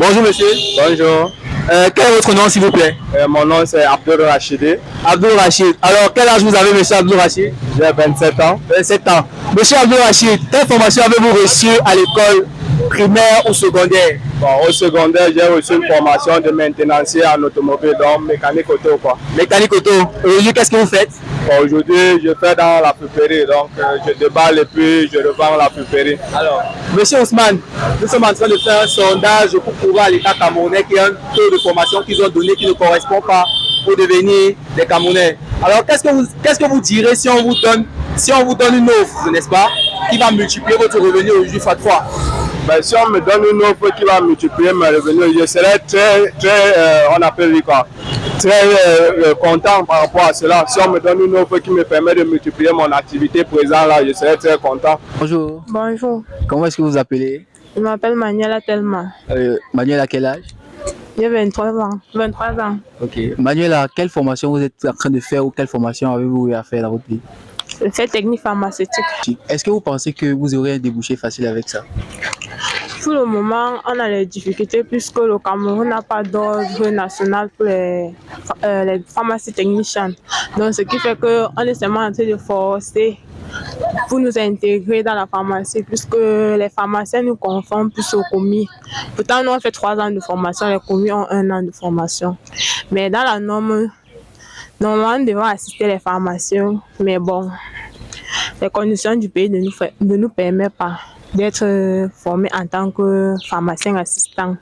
Bonjour monsieur. Bonjour. Quel est votre nom s'il vous plaît? Mon nom c'est Abdul Rachidi. Abdul Rachid. Alors quel âge vous avez monsieur Abdul Rachid? J'ai 27 ans. 27 ans. Monsieur Abdul Rachid, quelle formation avez-vous reçue à l'école primaire ou secondaire? Bon, au secondaire, j'ai reçu une formation de maintenancier en automobile, donc mécanique auto quoi. Mécanique auto. Aujourd'hui, qu'est-ce que vous faites? Bon, aujourd'hui, je fais dans la puperie, donc je déballe et puis je revends la puperie. Alors, monsieur Ousmane, nous sommes en train de faire un sondage pour prouver à l'État camerounais qu'il y a un taux de formation qu'ils ont donné qui ne correspond pas pour devenir des Camerounais. Alors, qu'est-ce que vous direz si on vous donne une offre, n'est-ce pas, qui va multiplier votre revenu aujourd'hui fois 3? Ben, si on me donne une offre qui va multiplier mes revenus, je serai on appelle quoi, très content par rapport à cela. Si on me donne une offre qui me permet de multiplier mon activité présente là, je serai très content. Bonjour. Bonjour, Comment est-ce que vous vous appelez? je m'appelle Manuela Telma. Manuel, à quel âge? J'ai 23 ans. 23 ans. Ok. Manuel, quelle formation vous êtes en train de faire ou quelle formation avez-vous eu à faire dans votre vie? Je fais technique pharmaceutique. Est-ce que vous pensez que vous aurez un débouché facile avec ça? Pour le moment, on a les difficultés puisque le Cameroun n'a pas d'ordre national pour les pharmacies techniciennes. Donc, ce qui fait qu'on est seulement en train de forcer pour nous intégrer dans la pharmacie puisque les pharmaciens nous confondent plus au commis. Pourtant, nous, on fait 3 ans de formation, les commis ont 1 an de formation. Mais dans la norme, normalement, nous devons assister les pharmaciens, mais bon, les conditions du pays ne nous permettent pas d'être formés en tant que pharmacien assistant.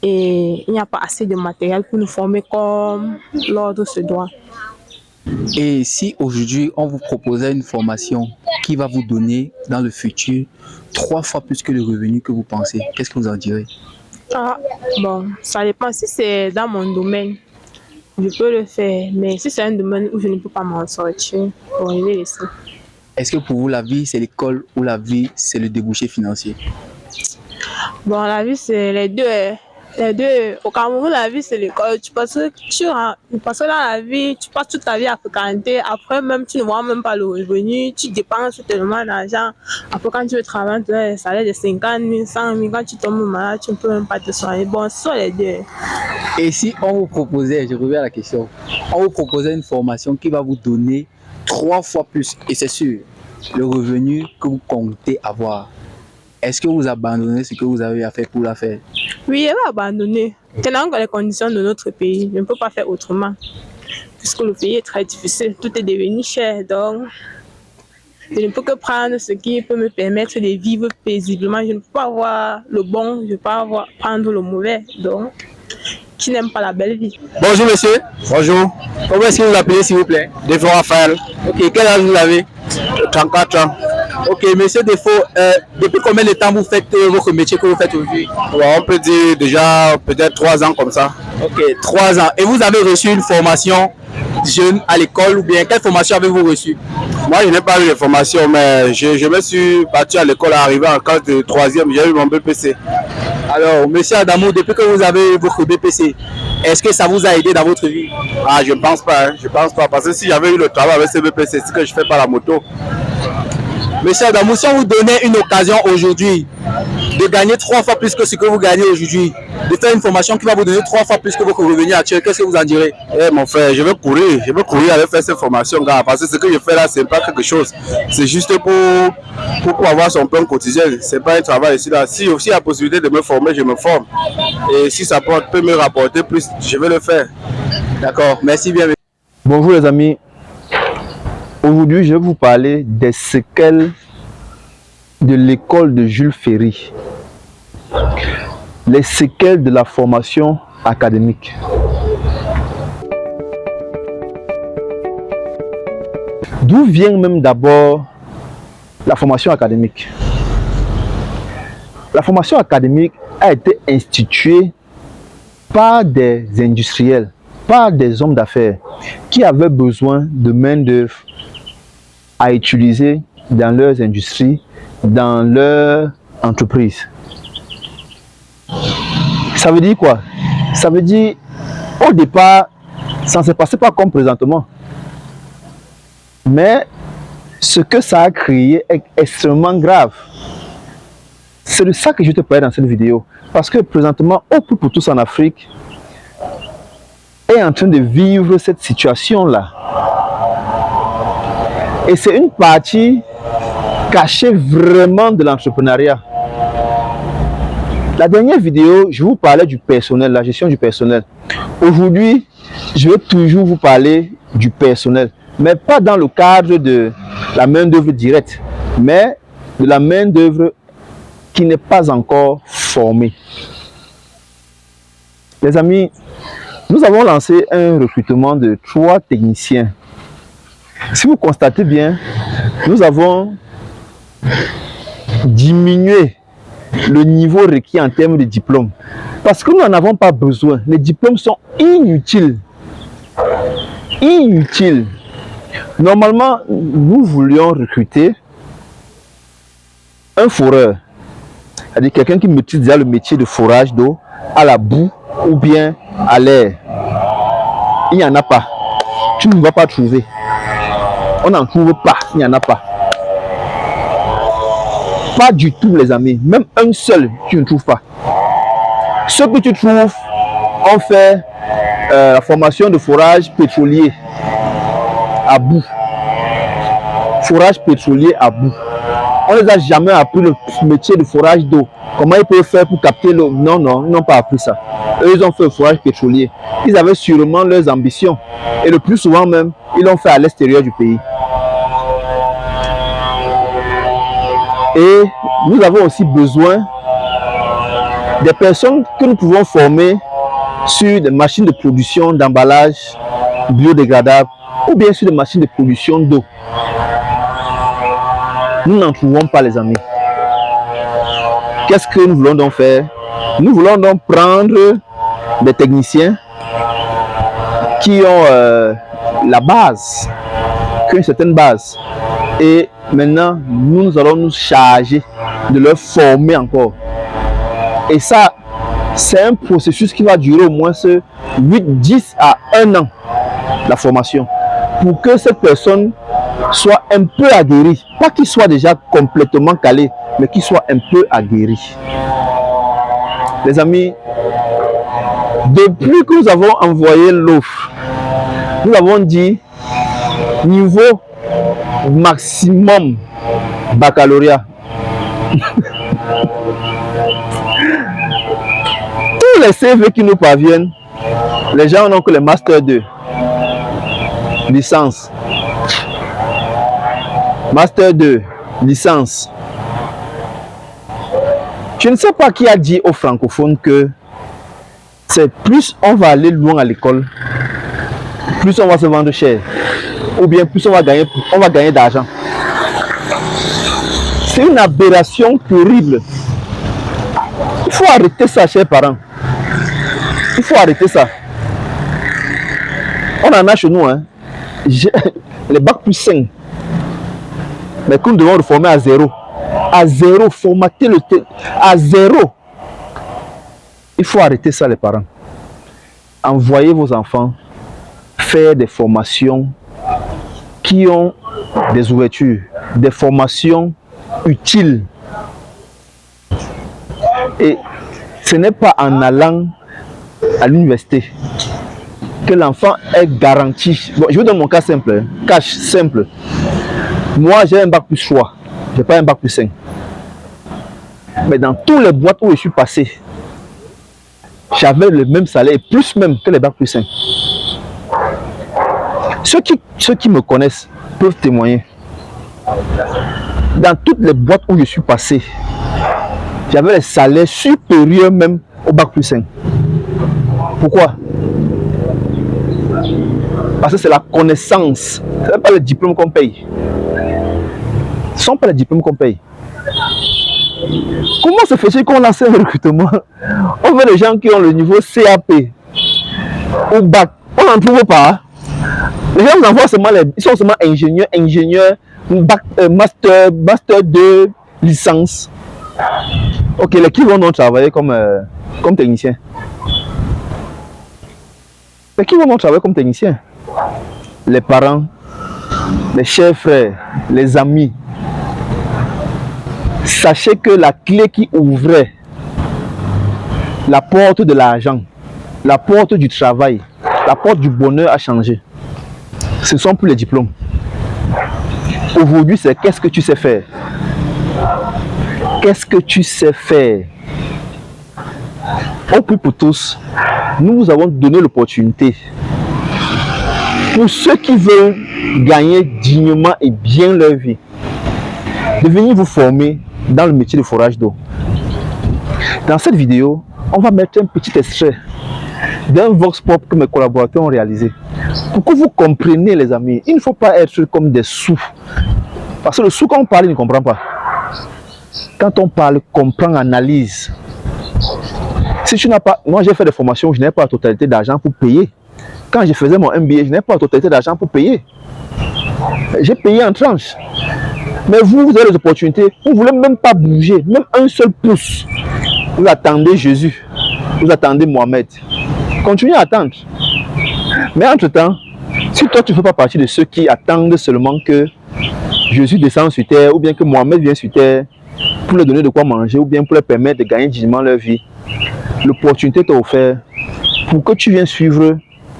Et il n'y a pas assez de matériel pour nous former comme l'ordre se doit. Et si aujourd'hui on vous proposait une formation qui va vous donner dans le futur 3 fois plus que le revenu que vous pensez, qu'est-ce que vous en direz? Ah, bon, ça dépend. Si c'est dans mon domaine, je peux le faire. Mais si c'est un domaine où je ne peux pas m'en sortir, bon, je vais laisser. Est-ce que pour vous la vie c'est l'école ou la vie c'est le débouché financier? Bon, la vie, c'est les deux. Les deux. Au Cameroun, la vie, c'est l'école. Parce que dans la vie, tu passes toute ta vie à fréquenter. Après, même, tu ne vois même pas le revenu. Tu dépenses tellement d'argent. Après, quand tu veux travailler, tu as un salaire de 50 000, 100 000. Quand tu tombes malade, tu ne peux même pas te soigner. Bon, ce sont les deux. Et si on vous proposait, je reviens à la question, on vous proposait une formation qui va vous donner 3 fois plus, et c'est sûr, le revenu que vous comptez avoir, est-ce que vous abandonnez ce que vous avez à faire pour la faire? Oui, elle va abandonner. Tenant les conditions de notre pays, je ne peux pas faire autrement. Puisque le pays est très difficile, tout est devenu cher. Donc, je ne peux que prendre ce qui peut me permettre de vivre paisiblement. Je ne peux pas avoir le bon, je ne peux pas prendre le mauvais. Donc, qui n'aime pas la belle vie. Bonjour monsieur. Bonjour. Comment est-ce que vous vous appelez s'il vous plaît? Défaut Raphaël, Ok, quel âge vous avez? 34 ans. Ok, monsieur Défaut, depuis combien de temps vous faites votre métier que vous faites aujourd'hui? Ouais, on peut dire déjà peut-être 3 ans comme ça. Ok, 3 ans. Et vous avez reçu une formation jeune à l'école ou bien quelle formation avez-vous reçu? Moi, je n'ai pas eu de formation, mais je me suis battu à l'école, arrivé en classe de 3e, j'ai eu mon BPC. Alors, monsieur Adamou, depuis que vous avez eu votre BPC, est-ce que ça vous a aidé dans votre vie? Ah, je ne pense pas, je pense pas, parce que si j'avais eu le travail avec ce BPC, c'est ce que je fais par la moto. Monsieur Adamou, si on vous donnait une occasion aujourd'hui de gagner 3 fois plus que ce que vous gagnez aujourd'hui, de faire une formation qui va vous donner 3 fois plus que votre revenu actuel, qu'est-ce que vous en direz? Eh mon frère, je vais courir aller faire cette formation, gars, parce que ce que je fais là, c'est pas quelque chose. C'est juste pour avoir son pain quotidien. C'est pas un travail ici là. Si aussi il y a la possibilité de me former, je me forme. Et si ça peut me rapporter plus, je vais le faire. D'accord, merci bien. Bonjour les amis, aujourd'hui je vais vous parler des séquelles de l'école de Jules Ferry, les séquelles de la formation académique. D'où vient même d'abord la formation académique? La formation académique a été instituée par des industriels, par des hommes d'affaires qui avaient besoin de main-d'œuvre à utiliser dans leurs industries, dans leurs entreprises. Ça veut dire quoi? Ça veut dire, au départ, ça ne s'est passé pas comme présentement. Mais ce que ça a créé est extrêmement grave. C'est de ça que je te parle dans cette vidéo. Parce que présentement, Au Plus pour tous en Afrique est en train de vivre cette situation-là. Et c'est une partie cachée vraiment de l'entrepreneuriat. La dernière vidéo, je vous parlais du personnel, la gestion du personnel. Aujourd'hui, je vais toujours vous parler du personnel, mais pas dans le cadre de la main-d'œuvre directe, mais de la main-d'œuvre qui n'est pas encore formée. Les amis, nous avons lancé un recrutement de 3 techniciens. Si vous constatez bien, nous avons diminué le niveau requis en termes de diplôme. Parce que nous n'en avons pas besoin. Les diplômes sont inutiles. Inutiles. Normalement, nous voulions recruter un foreur. C'est-à-dire quelqu'un qui maîtrise déjà le métier de forage d'eau à la boue ou bien à l'air. Il n'y en a pas. Tu ne vas pas trouver. On n'en trouve pas. Il n'y en a pas. Pas du tout, les amis. Même un seul, tu ne trouves pas. Ceux que tu trouves ont fait la formation de forage pétrolier à bout. Forage pétrolier à bout. On ne les a jamais appris le métier de forage d'eau. Comment ils peuvent faire pour capter l'eau? Non, non, ils n'ont pas appris ça. Eux, ils ont fait le forage pétrolier. Ils avaient sûrement leurs ambitions. Et le plus souvent même, ils l'ont fait à l'extérieur du pays. Et nous avons aussi besoin des personnes que nous pouvons former sur des machines de production d'emballage biodégradable ou bien sur des machines de production d'eau. Nous n'en trouvons pas, les amis. Qu'est-ce que nous voulons donc faire? Nous voulons donc prendre des techniciens qui ont la base, qui ont une certaine base. Et maintenant, nous allons nous charger de leur former encore. Et ça, c'est un processus qui va durer au moins 8, 10 à 1 an, la formation. Pour que cette personne soit un peu aguerrie. Pas qu'il soit déjà complètement calé, mais qu'il soit un peu aguerri. Les amis, depuis que nous avons envoyé l'offre, nous avons dit niveau maximum baccalauréat. Tous les CV qui nous parviennent, les gens n'ont que le master 2, licence. Master 2, licence. Je ne sais pas qui a dit aux francophones que c'est plus on va aller loin à l'école, plus on va se vendre cher, ou bien plus on va gagner d'argent. C'est une aberration terrible. Il faut arrêter ça, chers parents. Il faut arrêter ça. On en a chez nous, hein. Les bacs plus 5. Mais que nous devons reformer à 0. À 0, formater le thé. À 0. Il faut arrêter ça, les parents. Envoyez vos enfants faire des formations qui ont des ouvertures, des formations utiles. Et ce n'est pas en allant à l'université que l'enfant est garanti. Bon, je vous donne mon cas simple, cash simple. Moi, j'ai un bac plus 3, je n'ai pas un bac plus 5. Mais dans toutes les boîtes où je suis passé, j'avais le même salaire, plus même que les bacs plus 5. Ceux qui me connaissent peuvent témoigner. Dans toutes les boîtes où je suis passé, j'avais les salaires supérieurs même au bac plus 5. Pourquoi? Parce que c'est la connaissance. Ce n'est pas le diplôme qu'on paye. Ce ne sont pas les diplômes qu'on paye. Comment se fait-il qu'on lance un recrutement? On veut des gens qui ont le niveau CAP ou bac. On n'en trouve pas. Les gens nous envoient seulement ils sont seulement ingénieurs, bac, master 2, licence. Ok, les qui vont donc travailler comme technicien? Les qui vont donc travailler comme technicien? Les parents, les chers frères, les amis. sachez que la clé qui ouvrait la porte de l'argent, la porte du travail, la porte du bonheur a changé. Ce ne sont plus les diplômes. Aujourd'hui, c'est qu'est-ce que tu sais faire? Qu'est-ce que tu sais faire? Au plus pour tous, nous vous avons donné l'opportunité pour ceux qui veulent gagner dignement et bien leur vie, de venir vous former dans le métier de forage d'eau. Dans cette vidéo, on va mettre un petit extrait d'un vox pop que mes collaborateurs ont réalisé. Pour que vous compreniez, les amis, il ne faut pas être comme des sous. Parce que le sou, quand on parle, il ne comprend pas. Quand on parle, comprend, analyse. Si tu n'as pas... Moi, j'ai fait des formations où je n'ai pas la totalité d'argent pour payer. Quand je faisais mon MBA, je n'ai pas la totalité d'argent pour payer. J'ai payé en tranche. Mais vous, vous avez les opportunités. Vous ne voulez même pas bouger, même un seul pouce. Vous attendez Jésus. Vous attendez Mohamed. Continuez à attendre. Mais entre-temps, si toi, tu ne fais pas partie de ceux qui attendent seulement que Jésus descende sur terre, ou bien que Mohamed vienne sur terre pour leur donner de quoi manger, ou bien pour leur permettre de gagner dignement leur vie, l'opportunité t'est offerte pour que tu viennes suivre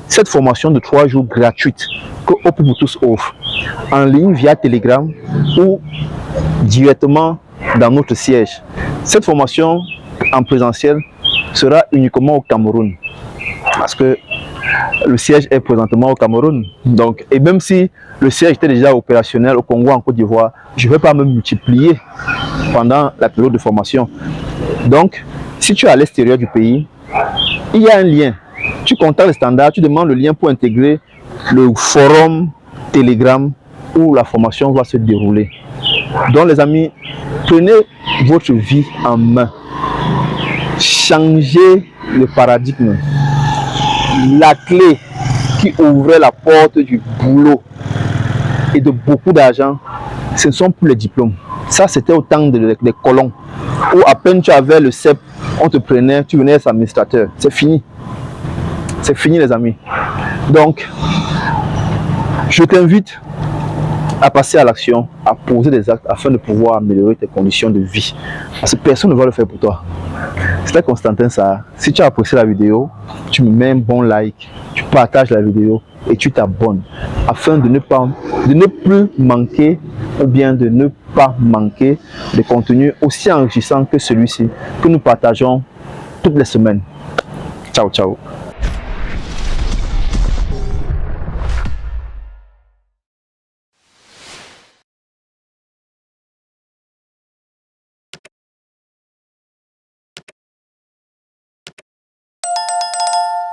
cette formation de 3 jours gratuite que Open pour tous offre, en ligne via Telegram ou directement dans notre siège. Cette formation en présentiel sera uniquement au Cameroun, parce que le siège est présentement au Cameroun. Donc, et même si le siège était déjà opérationnel au Congo, en Côte d'Ivoire, je ne vais pas me multiplier pendant la période de formation. Donc, si tu es à l'extérieur du pays, il y a un lien. Tu contactes le standard, tu demandes le lien pour intégrer le forum Telegram où la formation va se dérouler. Donc, les amis, prenez votre vie en main. Changez le paradigme. La clé qui ouvrait la porte du boulot et de beaucoup d'argent, ce ne sont plus les diplômes. Ça, c'était au temps des colons, où à peine tu avais le CEP, on te prenait, tu venais être administrateur. C'est fini. C'est fini, les amis. Donc, je t'invite à passer à l'action, à poser des actes afin de pouvoir améliorer tes conditions de vie. Parce que personne ne va le faire pour toi. C'était Constantin Sarr. Si tu as apprécié la vidéo, tu me mets un bon like, tu partages la vidéo et tu t'abonnes afin de ne plus manquer ou bien de ne pas manquer de contenu aussi enrichissant que celui-ci que nous partageons toutes les semaines. Ciao, ciao.